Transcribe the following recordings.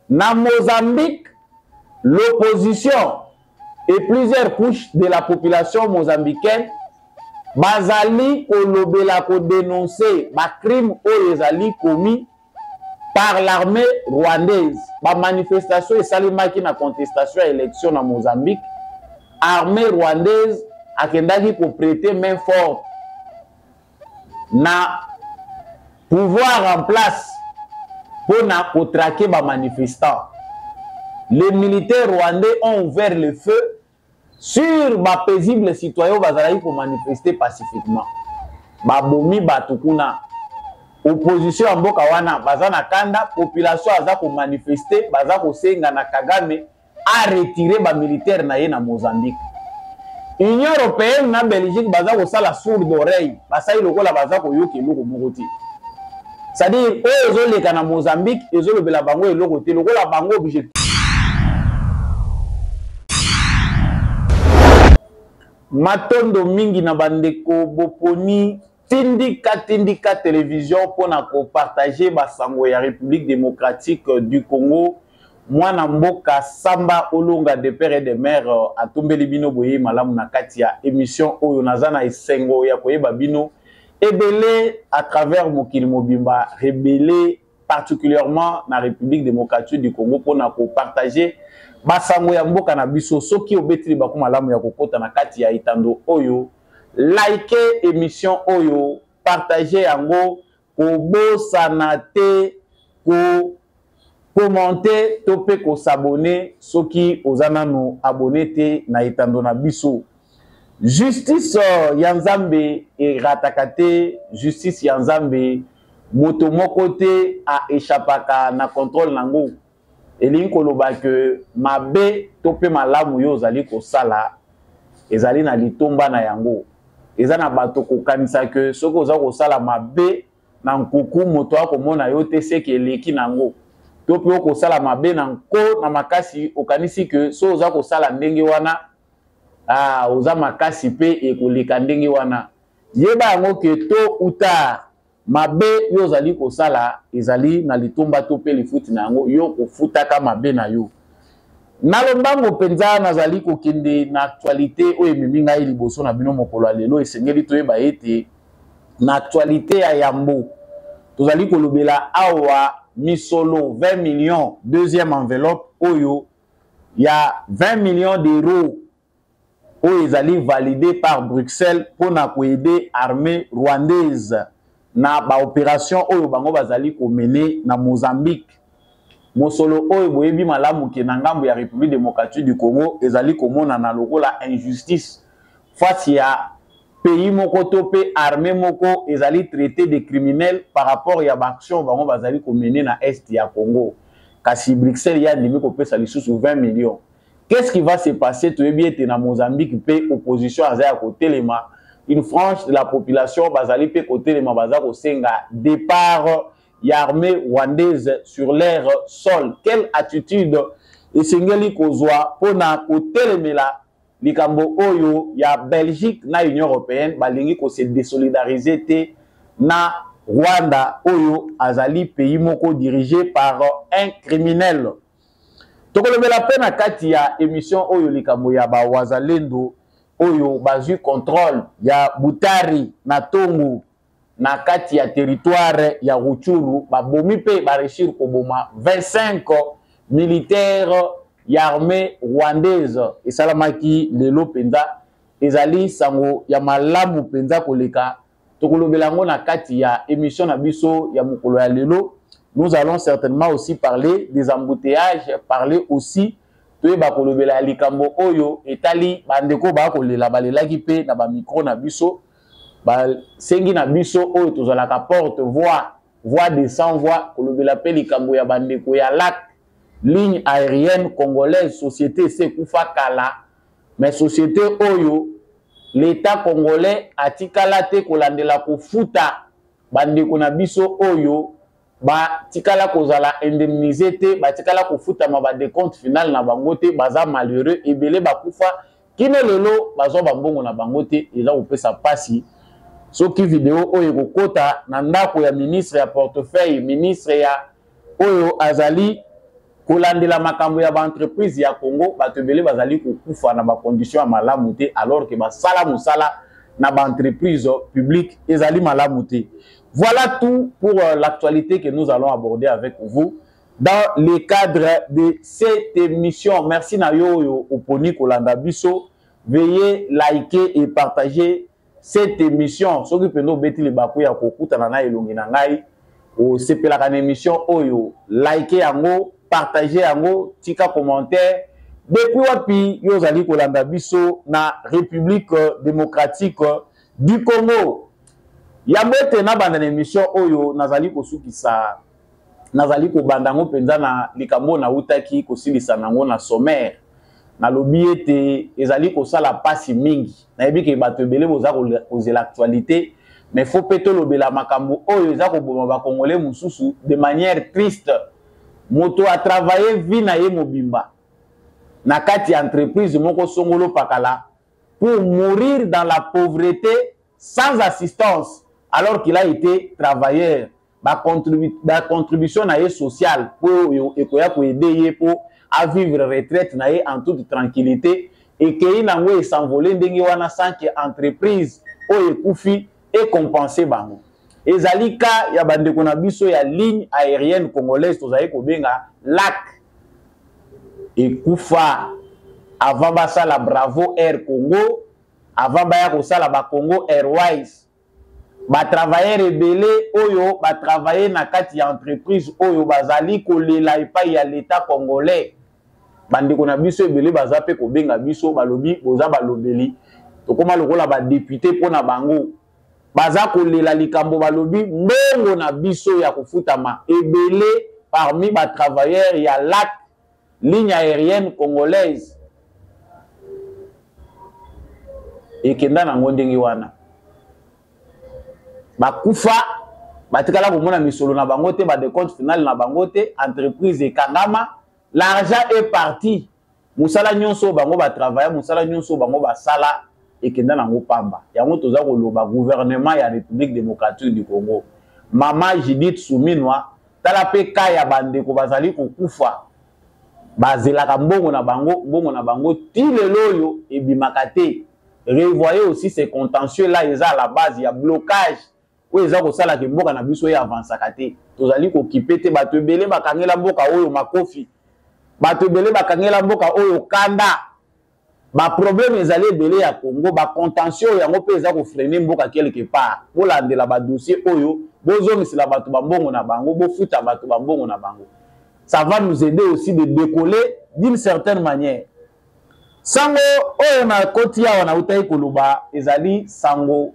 Na Mozambique, l'opposition et plusieurs couches de la population mozambicaine bazali kolobela ko dénoncer ba crime oyo ezali commis par l'armée rwandaise. Ba manifestation esalimaki na contestation à élection na Mozambique. Armée rwandaise akendaki ko prêter main forte na pouvoir en place pour na traquer ba manifestants. Les militaires rwandais ont ouvert le feu sur ba paisible citoyens bazali pour manifester pacifiquement. Ba bomi batukuna opposition en mboka wana bazana kanda population aza ko manifester baza ko senga na Kagame a retirer ba militaire na ye na Mozambique. Union européenne na Belgique baza ko sala sourde oreille basai lokola baza ko yoke loko mokoti. C'est-à-dire ozo leka na Mozambique ezo lobela bango eloko te lokola bango objectif matondo mingi na bandeko boponi tindika télévision pour na ko partager basango ya République démocratique du Congo. Mwana mboka Samba Olonga de père et de mère atombeli bino boye malamu na kati ya émission oyo nazana esengo ya koyeba bino ebele à travers mokili mobimba rebelle particulièrement na République démocratique du Congo pour na ko partager basango ya mboka na biso soki obetili bako malamu ya kokota na kati ya itando oyo like émission oyo partager yango ko bosana te ko commenter topé ko s'abonner soki ozana no abonné te na itando na biso. Justice yanzambe et ratakate justice yanzambe moto moko te a échappaka na contrôle nango elingi koloba que mabe topé malamu yo zali ko sala ezali na litomba na yango eza na bato ko kanisa que soko za ko sala mabe na nkuku moto akomona yo te seki eleki nango topé ko sala mabe na nko na makasi okanisi que so za ko sala ndenge wana oza makasi pe ekoleka ndenge wana yeba yango ke to uta mabe yo zali ko sala ezali na litomba to pe lifuti na yango yo kofutaka mabe na yo nalombango penza nazali ko kende na actualité oyo ememi ngai liboso na bino mokolo lelo esengeli toyeba ete na actualité ya yambo tozali kolobela awa misolo 20 millions deuxième enveloppe oyo ya 20 millions d'euros oyo ezali validé par Bruxelles pour na ko aider armée rwandaise na ba opération oyo bango bazali ko mener na Mozambique. Mosolo oyo boyebi malamu ke na ngambo ya République démocratique du Congo ezali komona na lokola injustice face ya pays moko to pe armée moko ezali traité de criminels par rapport ya action bango bazali ko mener na est ya Congo. Kasi Bruxelles ya ndimi ko pesa lisusu 20 millions. Qu'est-ce qui va se passer toyebi ete na Mozambique pe opposition azaya ko telema une frange de la population bazali pe côté les mabaza ko senga départ ya armée rwandaise sur leur sol. Quelle attitude esengeli kozwa pona ko telemela likambo oyo ya Belgique na Union européenne balingi ko se désolidariser te na Rwanda oyo azali pays moko dirigé par un criminel. Tokolobela pena kati ya émission oyo likambo ya ba wazalendo oyo bazu contrôle ya Butari na Tongo na kati ya territoire ya Ruchuru babomi pe bareshir koboma 25 militaires ya armée rwandaise esalamaki lelo penza ezali sango ya malamu penza koleka tokolobela ngo na kati ya émission na biso ya mokolo ya lelo. Nous allons certainement aussi parler des embouteillages, parler aussi de bakolobela likambo oyo etali bandeko bakolela balelaki pe na ba micro na biso ba sengi na biso oyo tozalaka porte voix de sans voix kolobela pe likambo ya bandeko ya LAC ligne aérienne congolaise société Sekufa Kala mais société oyo l'état congolais atikala te kolandela kofuta bandeko na biso oyo ba tikala kozala indemnisé te ba tikala kofuta ma ba décompte final na bango te baza malheureux ebele bakufa kine lelo bazo bambongo na bango te eza kopesa pasi soki vidéo oyo kokota na ndako ya ministre ya portefeuille ministre ya oyo azali kolandela makambo ya ba entreprise ya Congo batebele bazali kokufa na ba condition ya malamu te alors que basala musala na ba entreprise publique ezali malamu te. Voilà tout pour l'actualité que nous allons aborder avec vous dans le cadre de cette émission. Merci na yo oponi kolanda biso. Veuillez liker et partager cette émission. Soki pendo beti le baku ya kokuta na elongi na ngai o sepela kan émission oyo liker yango, partager yango, tika commentaire. Depuis wapi yo zali kolanda biso na République démocratique du Congo. Yambote na banda émission oyo nazali kosukisa nazali ko bandango penza na likambo na utaki kosilisa nango na sommaire na lobi ete ezali ko sala pasi mingi na yebi ke bato ebele boza koze l'actualité mais faut peto lobela makambo oyo eza ko boma ba congolais mususu de manière triste. Moto a travaillé vie na ye mobimba na kati entreprise moko songolo pakala pour mourir dans la pauvreté sans assistance alors qu'il a été travailleur. Ba contribution na ye sociale pour ekoya ko aider ye pour à vivre retraite na ye en toute tranquillité et que ina ngwe s'envoler ndenge wana sans que entreprise o ekufi et compenser bango. Ezalika ya bandeko na biso ya ligne aérienne congolaise tozali ko benga LAC ekufa avant basala Bravo Air Congo, avant baya ko sala ba Congo Airways. Ba travailler rebelle oyo ba travailler na kati ya entreprise oyo bazali kolela epai ya l'état congolais. Bandeko na biso ebele baza pe ko benga biso balobi boza balobeli to koma lokola ba député pona bango baza kolela likambo balobi mbongo na biso ya kofutama ebele parmi ba travailleurs ya LAC ligne aérienne congolaise ekenda na ndenge wana bakufa batikala komona misolo na bango te ba décompte final na bango te entreprise ekangama. L'argent est parti. Musala nyonso bango ba travailler, musala nyonso bango ba sala ekenda nango pamba. Yango toza koloba gouvernement ya République démocratique du Congo. Mama Judith Suminwa tala pe kaya bandeko bazali kokufa. Bazelaka mbongo na bango ti leloyo ebimaka te. Revoyez aussi ces contentieux là eza à la base ya blocage. Ou eza ko sala ke mboka na biso ya avansaka te. Tozali ko kipete bato ebele bakangela mboka oyo makofi. Bato ebele bakangela mboka oyo kanda. Ba problème ezali ebele ya Congo, ba contentieux yango pe eza ko freiner mboka quelque part. Pour landela ba dossier oyo bozomisela bato bambongo na bango, bofuta bato bambongo na bango. Ça va nous aider aussi de décoller d'une certaine manière. Sango oyo na koti ya wana utai koloba ezali sango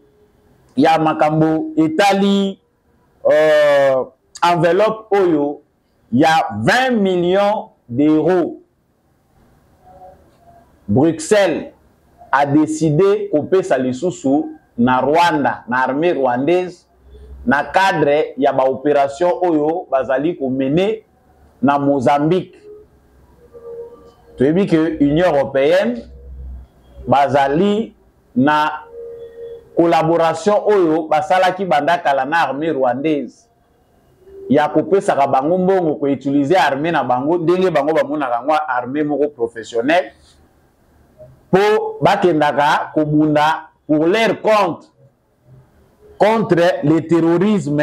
ya makambo etali enveloppe oyo ya 20 millions d'euros. Bruxelles a décidé kopesa lisusu na Rwanda, na armée rwandaise na cadre ya ba opération oyo bazali ko mener na Mozambique. Tu as vu que l'Union européenne bazali na collaboration oyo basalaki bandaka la na armée rwandaise. Ya kopesa ka bango mbongo ko utiliser armée na bango ndenge bango bamonaka ngwa armée moko professionnelle pour bakendaka kobunda pour leur compte contre le terrorisme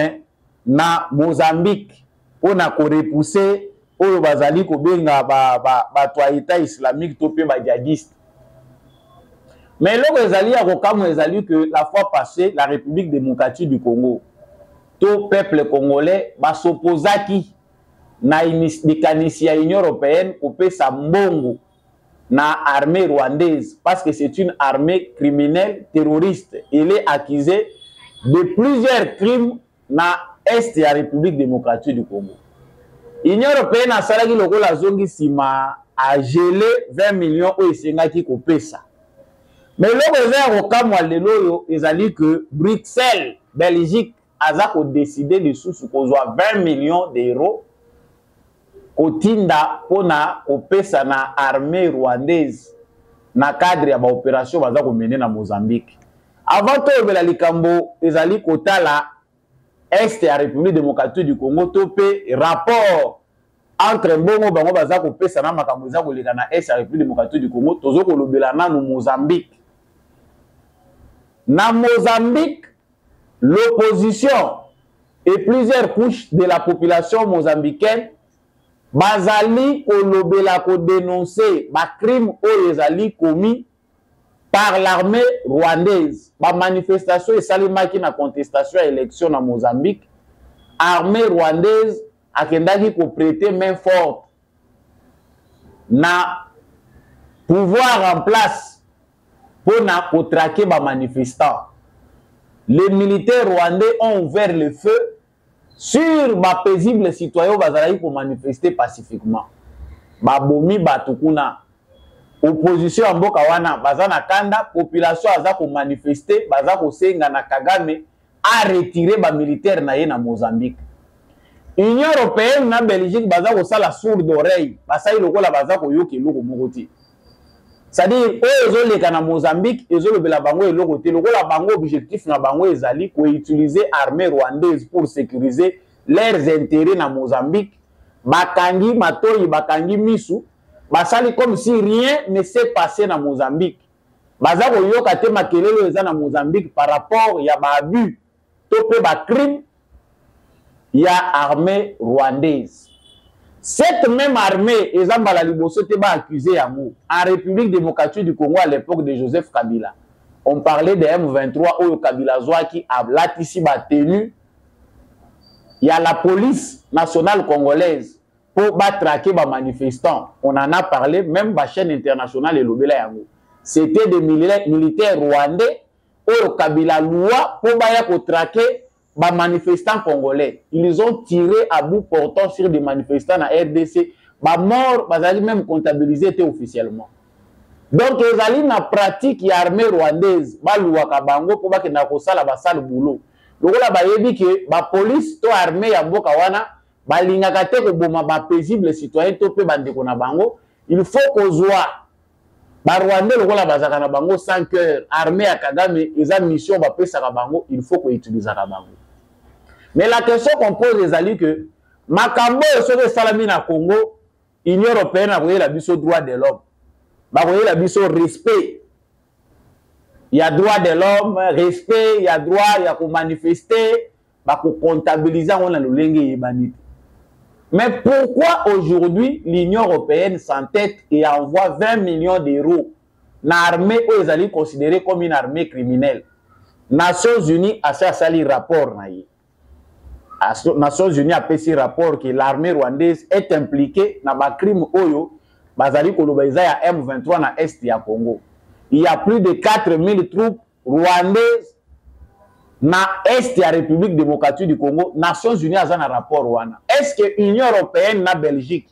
na Mozambique pona ko repousser oyo bazali ko benga bato ya état islamique to pe ba djihadiste. Mais loko ezali ya kokamu ezali que la fois passée la République démocratique du Congo tout peuple congolais ba s'opposaki na likanisi ya Union européenne kopesa mbongo na armée rwandaise parce que c'est une armée criminelle terroriste. Elle est accusée de plusieurs crimes na est ya République démocratique du Congo. Union européenne a salaki lokola zongi sima a gelé 20 millions o esengaki kopesa. Mais loko eza kokamwa lelo yo ezali que Bruxelles, Belgique aza ko décider de sous kozwa 20 millions d'euros kotinda pona kopesa na armée rwandaise na cadre ya ba opération baza ko mener na Mozambique. Avant to bela likambo ezali kotala est ya République démocratique du Congo topé rapport entre mbongo bango baza kopesa na makambo eza koleka na est ya République démocratique du Congo tozo kolobela nanu Mozambique. Na Mozambique, l'opposition et plusieurs couches de la population mozambicaine bazali kolobela ko dénoncer ba crime oyo ezali commis par l'armée rwandaise. Ba manifestation esalimaki na contestation ya élection na Mozambique. Armée rwandaise akendaki ko prêter main forte na pouvoir en place pour na traquer ba manifestants. Les militaires rwandais ont ouvert le feu sur ba paisible citoyens bazali pour manifester pacifiquement. Ba bomi batukuna opposition ya mboka wana baza na kanda, population aza ko manifester, baza ko senga na Kagame a retirer ba militaire na ye na Mozambique. Union européenne na Belgique baza ko sala sourde oreille, basai lokola baza ko yoka eloko moko te. C'est-à-dire ezoleka na Mozambique, ezolobela bango eloko te, lokola bango objectif na bango ezali ko utiliser armée rwandaise pour sécuriser leurs intérêts na Mozambique. Bakangi matoyi, bakangi misu, basali comme si rien ne s'est passé na Mozambique. Baza ko yoka te makelelo eza na Mozambique par rapport ya ba abus to pe ba crime ya armée rwandaise. Cette même armée, ezambala liboso te ba accusé yango en République démocratique du Congo à l'époque de Joseph Kabila. On parlait de M23 oyo Kabila Zwaki a latisi ba tenu. Il y a la police nationale congolaise pour traquer les manifestants. On en a parlé, même la chaîne internationale et l'Obela Yango. C'était des militaires rwandais au Kabila loi pour traquer les manifestants congolais. Ils ont tiré à bout portant sur des manifestants à RDC. Les morts, ils ont même comptabilisé officiellement. Donc, ils ont une pratique de l'armée rwandaise. Ils ont fait le boulot. Lokola bayebi ke ba police to armée ya mboka wana balingaka te ko boma ba paisible citoyen to pe bandeko na bango, il faut kozwa ba Rwandais lokola bazaka na bango sans cœur, armée ya Kagame eza mission ba pesa ka bango, il faut ko utiliser ka bango. Mais la question qu'on pose ezali que makambo soki salami na Congo, Union européenne a voyé la biso droit de l'homme. Ba voyé la biso respect. Il y a droit de l'homme, respect, il y a droit, il y a qu'on manifester, qu'on comptabiliser, on a le lingue. Mais pourquoi aujourd'hui l'Union européenne s'entête et envoie 20 millions d'euros dans l'armée où ils allaient considérer comme une armée criminelle? Nations Unies a fait un rapport. Nations Unies a fait un rapport que l'armée rwandaise est impliquée dans le crime oyo, bazali kolobaiza ya M23 na est ya Congo. Il y a plus de 4000 troupes rwandaises dans l'Est de la République démocratique du Congo. Nations Unies ont un rapport wana. Est-ce que l'Union européenne na Belgique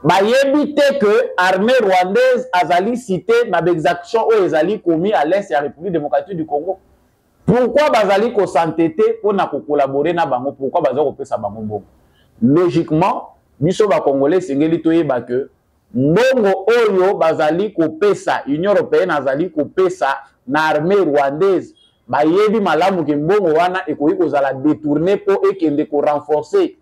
va éviter que l'armée rwandaise a cité dans des actions où ils ont commis à l'Est de la République démocratique du Congo? Pourquoi bazali ko s'entêter pour collaborer na bango? Pourquoi bazali ko pesa bango bongo? Logiquement, biso ba Congolais sengeli toyeba que mbongo oyo bazali kopesa Union européenne azali kopesa na armée rwandaise bayebi malamu ke mbongo wana ekoki kozala détourner po ekende ko renforcer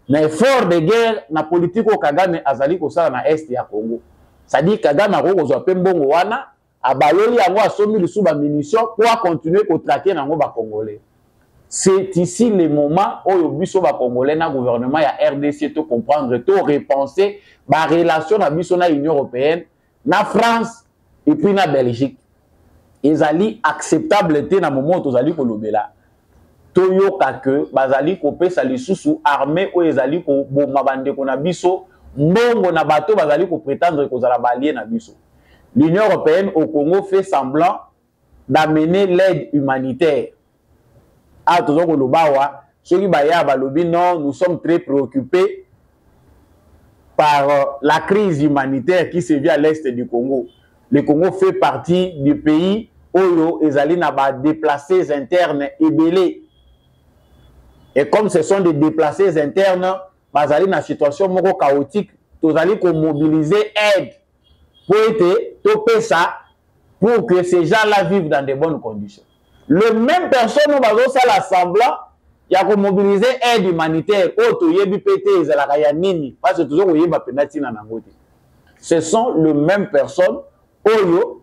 na effort de guerre na politique o Kagame azali kosala na est ya Congo. C'est-à-dire Kagame akozwa pe mbongo wana abayoli yango asomi lisu ba munitions pour continuer ko traquer nango ba Congolais. C'est ici le moment où biso ba Congolais na gouvernement ya RDC to comprendre, to repenser ba relation na biso na Union européenne, na France et puis na Belgique. Ezali acceptable te na moment tozali kolobela. To yoka que bazali kopesa lisusu armée o ezali ko boma bandeko na biso, mbongo na bato bazali ko prétendre kozala balien na biso. L'Union européenne au Congo fait semblant d'amener l'aide humanitaire. Ah, non, nous sommes très préoccupés par la crise humanitaire qui se vit à l'est du Congo. Le Congo fait partie du pays où les déplacés internes ébélés. Et comme ce sont des déplacés internes, ils sont dans une situation chaotique, ils allons mobiliser aide pour être ça pour que ces gens-là vivent dans de bonnes conditions. Le même personne va faire l'assemblant ya ko mobiliser aide humanitaire auto yebi pété ezalaka ya nini parce que toujours yeba penati na nangote. Ce sont les mêmes personnes oyo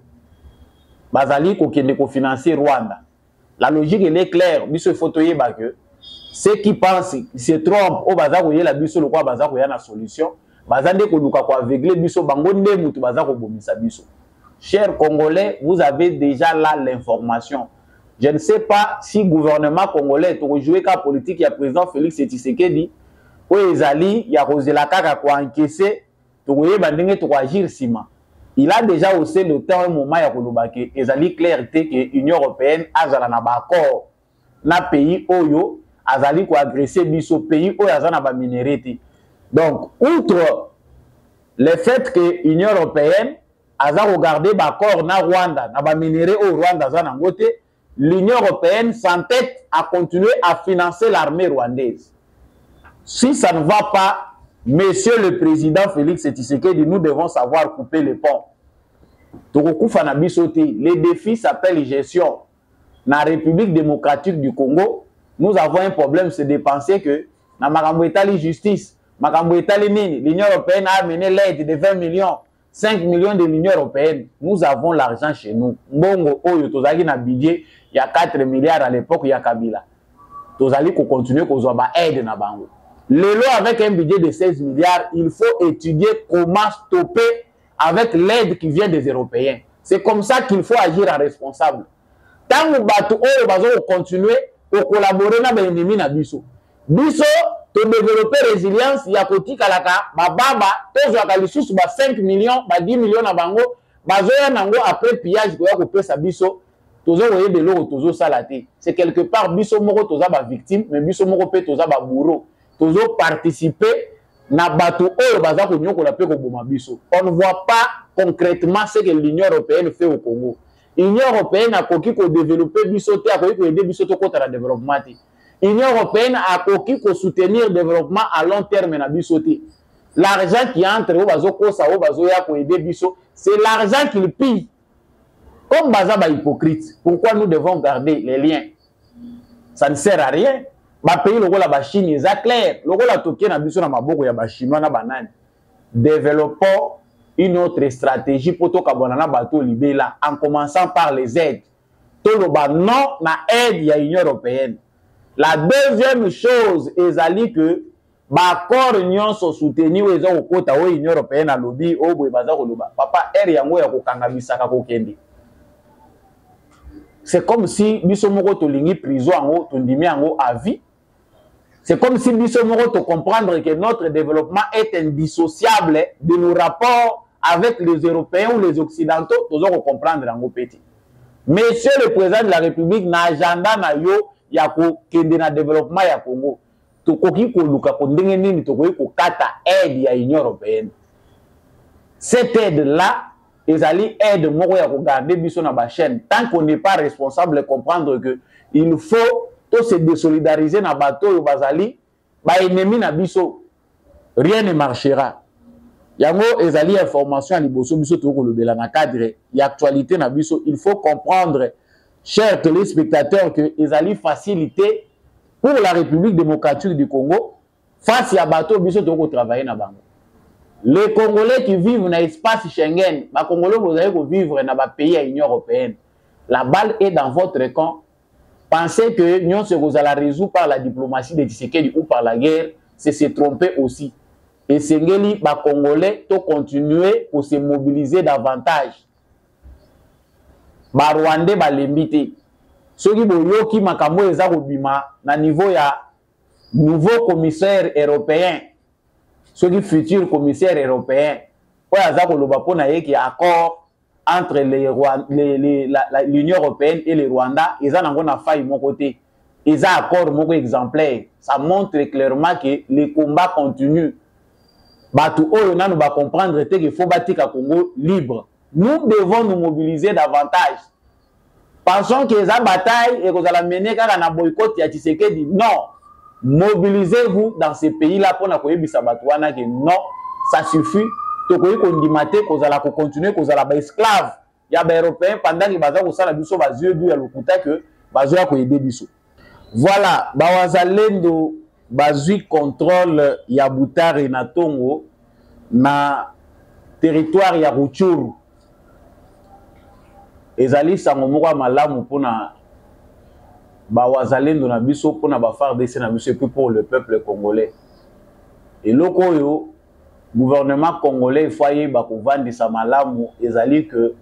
bazali ko kende ko financer Rwanda. La logique elle est claire, biso photo yeba que ceux qui pensent se trompent au baza ko yela biso lokwa baza ko ya na solution, baza nde ko luka ko aveugler biso bango nde mutu baza ko bomisa biso. Chers Congolais, vous avez déjà là l'information. Je ne sais pas si le gouvernement congolais a joué la politique, il y a le président Félix Tshisekedi, où il y a la kaka pour encaisser, pour agir sima. Il a déjà aussi le temps et le moment où il a clarté que l'Union européenne a un accord dans le pays où il a agressé le pays où il a un minéralité. Donc, outre le fait que l'Union européenne a regardé l'accord na Rwanda, na minéré au Rwanda za nangote, l'Union européenne s'entête à continuer à financer l'armée rwandaise. Si ça ne va pas, monsieur le président Félix Tshisekedi, nous devons savoir couper les ponts. Les défis s'appellent gestion. Dans la République démocratique du Congo, nous avons un problème, c'est de penser que dans la justice, l'Union européenne a amené l'aide de 20 millions. 5 millions de l'Union européenne, nous avons l'argent chez nous. Mbongo Oyo, Tozali na budget, il y a 4 milliards à l'époque, il y a Kabila. Tozali ko continuer ko zoba aide na bango. Lelo avec un budget de 16 milliards, il faut étudier comment stopper avec l'aide qui vient des Européens. C'est comme ça qu'il faut agir en responsable. Tant que batu Oyo bazo continuer à collaborer na ba ennemi na biso. Biso to développer résilience ya koti kalaka bababa tozwaka lisusu ba 5 millions ba 10 millions na bango bazoya nango après pillage ko ya ko pesa biso tozo voyer de l'eau tozo salate. C'est quelque part biso moko toza ba victime mais biso moko pe toza ba bourreau tozo participer na batu oyo baza ko nyokola pe ko boma biso. On ne voit pas concrètement ce que l'Union européenne fait au Congo. L'Union européenne a koki ko développer biso te a koki ko aider biso to kota na développement. L'Union européenne a coquille pour soutenir le développement à long terme na bisoté. L'argent qui entre au bazo kosa au bazo ya ko aider biso, c'est l'argent qu'il pille. Comme baza ba hypocrite. Pourquoi nous devons garder les liens? Ça ne sert à rien. Ba pays logo la ba Chine, c'est clair. Logo la toké na biso na maboko ya ba chinois na banane. Développons une autre stratégie pour to kabonana bato libela en commençant par les aides. To lo ba non na aide ya Union européenne. La deuxième chose est que l'accord union so soutenu les gens au côté de l'Union européenne à lobby au boibaza koloba. Papa er yango ya ko kangabisaka ko kende. C'est comme si biso moko to lingi prison yango to ndimi yango à vie. C'est comme si biso moko to comprendre que notre développement est indissociable de nos rapports avec les Européens ou les Occidentaux, nous devons comprendre yango petit. Monsieur le président de la République na agenda na yo ya ko kende na développement ya Congo to koki ko luka ko ndenge nini to koki ko kata aide ya Union européenne. Cette aide là ezali aide moko ya ko garder biso na ba chaîne tant qu'on n'est pas responsable comprendre que il faut to se désolidariser na bato yo bazali ba ennemi na biso, rien ne marchera. Yango ezali information à liboso biso to ko lobela na cadre ya actualité na biso. Il faut comprendre, chers téléspectateurs, que les alliés facilité pour la République démocratique du Congo face à bateau biso to ko travailler na bango. Les Congolais qui vivent dans l'espace Schengen, les Congolais vous allez vivre dans les pays de l'Union européenne. La balle est dans votre camp. Pensez que l'Union se résout par la diplomatie de Tshisekedi ou par la guerre, c'est se tromper aussi. Et c'est que les Congolais doivent continuer pour se mobiliser davantage. Les Rwandais ba lembité. Ceux qui boyoki makambo eza kobima na niveau ya nouveau commissaire européen. Ceux qui futurs commissaires européens. Oya aza koloba pona yeki accord entre l'Union européenne et le Rwanda, ils ont na faille mon côté. Ils ont accord mon exemplaire. Ça montre clairement que les combats continuent. Batu oyo na nous va comprendre qu'il faut bâtir le Congo libre. Nous devons nous mobiliser davantage. Pensons que la bataille et que vous allez mener quand on a boycott ya Tshisekedi. Non. Mobilisez-vous dans ces pays-là pour que non, ça suffit. Tokoyi kondimate kozala ko continuer kozala ba esclave ya ba européen pendant que baza ko sala biso ba yeux du ya lokuta que bazo ya ko aider biso. Voilà, bawazalendo bazui contrôle ya Butare na Tongo na territoire ya Rutshuru. Ezali sango moko malamu pona bawazalendo na biso pona ba FARDC na biso et puis pour le peuple congolais. Et loko yo gouvernement congolais foyer ba kovandisa malamu ezali que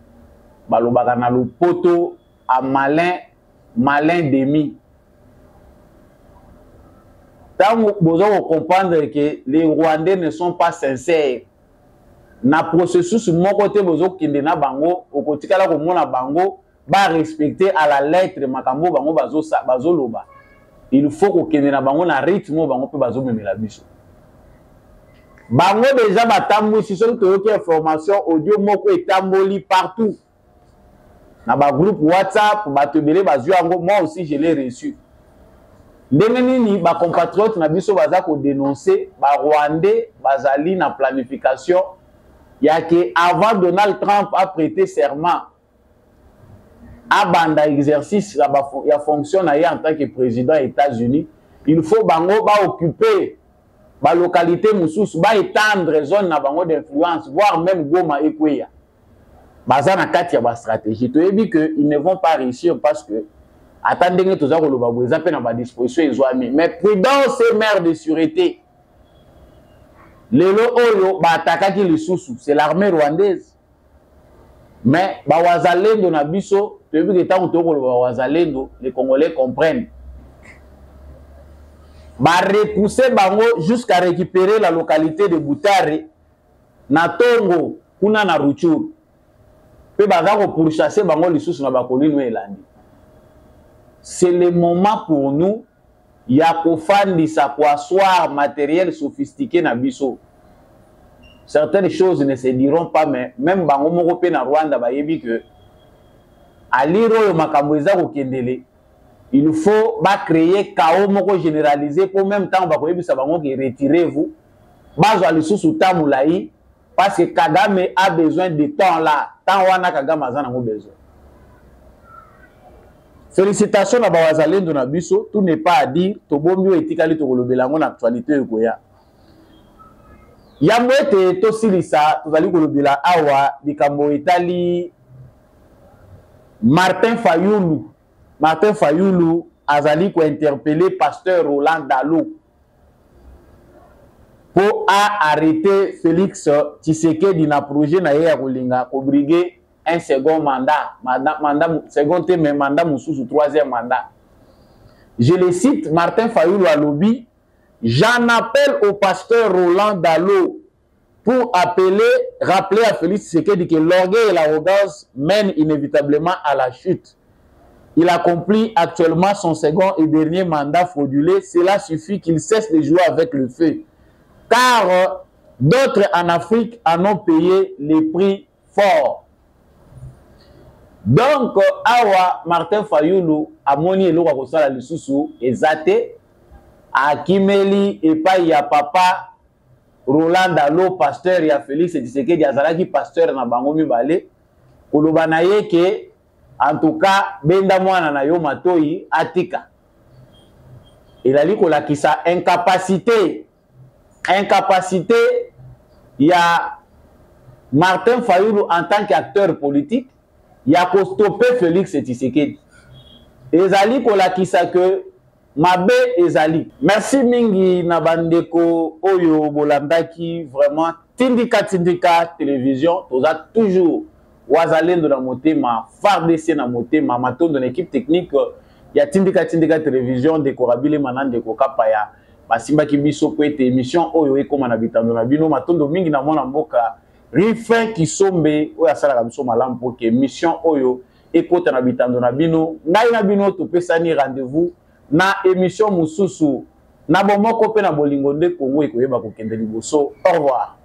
balobaka na lopoto a malin demi. Tant vous comprendre que les Rwandais ne sont pas sincères. Na processus mon côté bozo kinde na bango okotikala ko mona bango ba respecter à la lettre makambo bango bazo loba. Il faut ko kinde na bango na rythme bango pe bazo memela biso. Bango déjà batambu si solo to yoki information audio moko etamboli partout. Na ba groupe WhatsApp batebele bazu yango moi aussi je l'ai reçu. Ndenge nini ba compatriotes na biso baza ko dénoncer ba Rwandais bazali na planification ya que avant Donald Trump a prêté serment à banda exercice ya fonction na en tant que président des États-Unis, il faut bango ba occuper ba localité mususu ba étendre zone na bango d'influence voire même Goma et Kweya. Baza na kati ya ba stratégie to yebi que ils ne vont pas réussir parce que attendez que tous ko loba boza pe na ba disposition ezwami mais prudence et mère de sûreté. Lelo oyo ba attaquaki lisusu c'est l'armée rwandaise. Mais ba wazalendo na biso depuis que tant to ko ba wazalendo les Congolais comprennent. Ba repousser bango jusqu'à récupérer la localité de Butare na Tongo kuna na Rutshuru. Pe baza ko pourchasser bango lisusu na ba kolino elandi. C'est le moment pour nous ya kofandisa kwa asseoir matériel sophistiqué na biso. Certaines choses ne se diront pas, mais même bango moko pe na Rwanda ba yebi que aliro yo makambo eza ko kendele. Il faut ba créer chaos moko généralisé pour même temps ba ko yebisa bango que retirez-vous. Bazwa lisusu tamulayi parce que Kagame a besoin de temps là. Tant wana Kagame azana ngo besoin. Félicitations à Bawazalendo na biso, tout n'est pas à dire, to bomio etikali to kolobela ngo na actualité ekoya. Yamwete to silisa tozali kolobela awa likambo etali Martin Fayulu azali ko interpeller pasteur Roland Dalo pour arrêter Félix Tshisekedi na projet na ye ya kolinga ko briguer un second mandat, mandat mususu troisième mandat. Je le cite, Martin Fayulu à lobby, j'en appelle au pasteur Roland Dalo pour rappeler à Félix Tshisekedi que l'orgueil et l'arrogance mènent inévitablement à la chute. Il accomplit actuellement son second et dernier mandat fraudulé. Cela suffit qu'il cesse de jouer avec le feu. Car d'autres en Afrique en ont payé les prix forts. Donc, awa Martin Fayulu amoni eloko kosala lisusu ezate akimeli epai ya papa Roland Dalo pasteur ya Félix Tshisekedi azalaki pasteur na bango mibale koloba na ye ke en tout cas benda mwana na yo matoi atika elali kolakisa incapacité ya Martin Fayulu en tant qu'acteur politique. Il y a qu'à stopper Félix Tshisekedi. Ezali kolakisa que mabe ezali. Merci mingi na bandeko oyo bolandaki vraiment tindika télévision. Toza toujours wazalendo na motema, FARDC na motema, matondo na équipe technique ya tindika télévision dekorabile manande kokapaya. Basimba kibiso ko ete émission oyo ekoma na bitando na bino matondo mingi na mona mboka. Rifin Kisombe oya sala biso malamu pour que mission oyo ekota na bitando na bino ngai na bino to pesani rendez-vous na émission mususu na bomoko pe na bolingo nde Kongo ekoyeba kokende liboso. Au revoir.